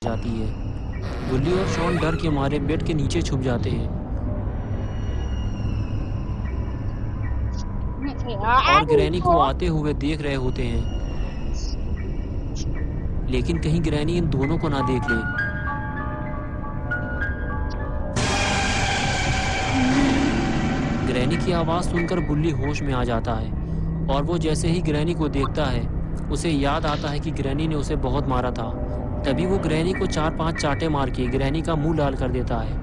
जाती है। गुल्ली और शॉन डर के मारे बेड के नीचे छुप जाते हैं और ग्रैनी को आते हुए देख रहे होते हैं, लेकिन कहीं ग्रैनी इन दोनों को ना देख ले। ग्रैनी की आवाज़ सुनकर बुल्ली होश में आ जाता है और वो जैसे ही ग्रैनी को देखता है उसे याद आता है कि ग्रैनी ने उसे बहुत मारा था। तभी वो ग्रैनी को 4-5 चांटे मार के ग्रैनी का मुंह लाल कर देता है।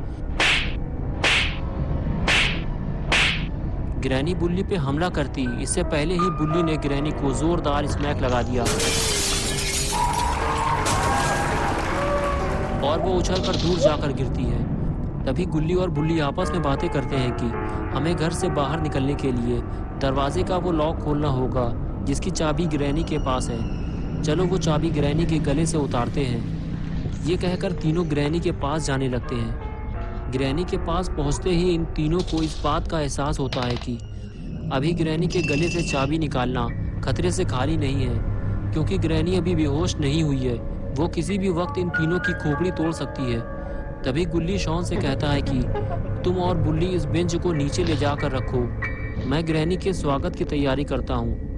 ग्रैनी बुल्ली पे हमला करती इससे पहले ही बुल्ली ने ग्रैनी को जोरदार स्मैक लगा दिया और वो उछलकर दूर जाकर गिरती है। तभी गुल्ली और बुल्ली आपस में बातें करते हैं कि हमें घर से बाहर निकलने के लिए दरवाजे का वो लॉक खोलना होगा जिसकी चाबी ग्रैनी के पास है। चलो वो चाबी ग्रैनी के गले से उतारते हैं। ये कहकर तीनों ग्रैनी के पास जाने लगते हैं। ग्रैनी के पास पहुंचते ही इन तीनों को इस बात का एहसास होता है कि अभी ग्रैनी के गले से चाबी निकालना खतरे से खाली नहीं है, क्योंकि ग्रैनी अभी बेहोश नहीं हुई है। वो किसी भी वक्त इन तीनों की खोपड़ी तोड़ सकती है। तभी गुल्ली शॉन से कहता है कि तुम और बुल्ली इस बेंच को नीचे ले जाकर रखो, मैं ग्रैनी के स्वागत की तैयारी करता हूँ।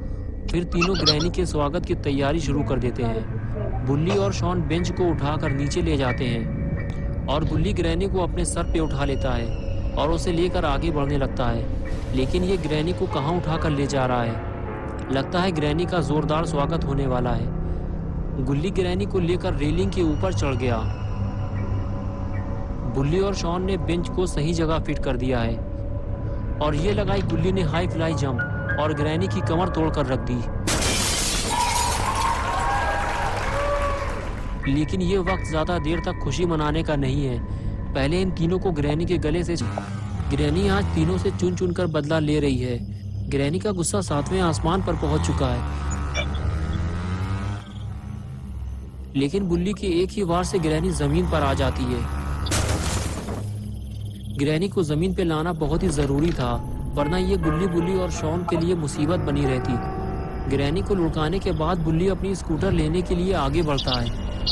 फिर तीनों ग्रैनी के स्वागत की तैयारी शुरू कर देते हैं। बुल्ली और शॉन बेंच को उठाकर नीचे ले जाते हैं और बुल्ली ग्रैनी को अपने सर पे उठा लेता है और उसे लेकर आगे बढ़ने लगता है। लेकिन ये ग्रैनी को कहाँ उठाकर ले जा रहा है? लगता है ग्रैनी का जोरदार स्वागत होने वाला है। गुल्ली ग्रैनी को लेकर रेलिंग के ऊपर चढ़ गया। बुल्ली और शॉन ने बेंच को सही जगह फिट कर दिया है और ये लगाई गुल्ली ने हाई फ्लाई जंप और ग्रैनी की कमर तोड़कर रख दी। लेकिन ये वक्त ज्यादा देर तक खुशी मनाने का नहीं है। पहले इन तीनों को ग्रैनी के गले से ग्रैनी आज तीनों से चुन चुन कर बदला ले रही है। ग्रैनी का गुस्सा 7वें आसमान पर पहुंच चुका है। लेकिन बुल्ली के एक ही वार से ग्रैनी जमीन पर आ जाती है। ग्रैनी को जमीन पे लाना बहुत ही जरूरी था, वरना ये गुल्ली बुल्ली और शॉन के लिए मुसीबत बनी रहती। ग्रैनी को लुढ़काने के बाद बुल्ली अपनी स्कूटर लेने के लिए आगे बढ़ता है,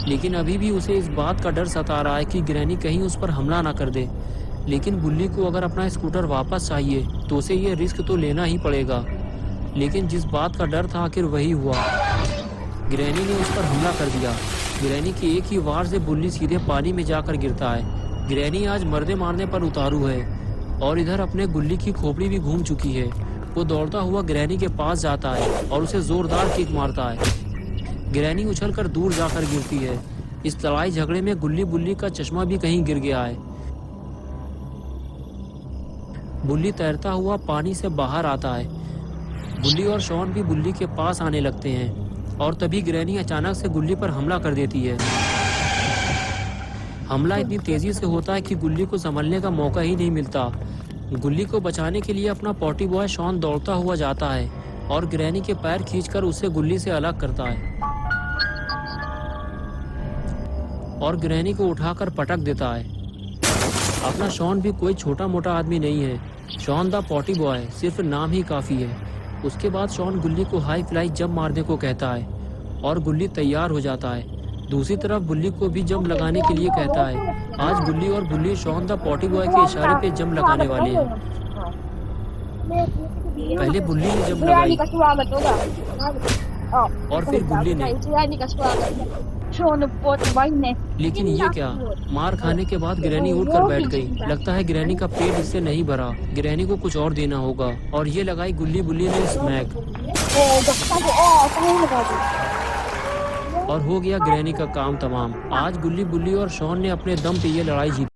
लेकिन अभी भी उसे इस बात का डर सता रहा है कि ग्रैनी कहीं उस पर हमला ना कर दे। लेकिन बुल्ली को अगर अपना स्कूटर वापस चाहिए तो उसे ये रिस्क तो लेना ही पड़ेगा। लेकिन जिस बात का डर था आखिर वही हुआ। ग्रैनी ने उस पर हमला कर दिया। ग्रैनी के एक ही वार से बुल्ली सीधे पानी में जाकर गिरता है। ग्रैनी आज मर्दे मारने पर उतारू है और इधर अपने गुल्ली की खोपड़ी भी घूम चुकी है। वो दौड़ता हुआ ग्रैनी के पास जाता है और उसे जोरदार किक मारता है। ग्रैनी उछलकर दूर जाकर गिरती है। इस लड़ाई झगड़े में गुल्ली बुल्ली का चश्मा भी कहीं गिर गया है। बुल्ली तैरता हुआ पानी से बाहर आता है। बुल्ली और शॉन भी बुल्ली के पास आने लगते हैं और तभी ग्रैनी अचानक से गुल्ली पर हमला कर देती है। हमला इतनी तेजी से होता है कि गुल्ली को संभलने का मौका ही नहीं मिलता। गुल्ली को बचाने के लिए अपना पॉटी बॉय शॉन दौड़ता हुआ जाता है और ग्रैनी के पैर खींचकर उसे गुल्ली से अलग करता है और ग्रैनी को उठाकर पटक देता है। अपना शॉन भी कोई छोटा मोटा आदमी नहीं है। शॉन द पॉटी बॉय सिर्फ नाम ही काफी है। उसके बाद शॉन गुल्ली को हाई फ्लाई जंप मारने को कहता है और गुल्ली तैयार हो जाता है। दूसरी तरफ बुल्ली को भी जंप लगाने के लिए कहता है। आज गुल्ली और बुल्ली शॉन द पॉटी बॉय के इशारे पे जंप लगाने वाले हैं। पहले बुल्ली ने जंप लगाई और फिर गुल्ली ने। लेकिन ये क्या, मार खाने के बाद ग्रैनी उठकर बैठ गई। लगता है ग्रैनी का पेट इससे नहीं भरा, ग्रैनी को कुछ और देना होगा और ये लगाई गुल्ली बुल्ली ने स्मैक और हो गया ग्रैनी का काम तमाम। आज गुल्ली बुल्ली और शॉन ने अपने दम पे ये लड़ाई जीती।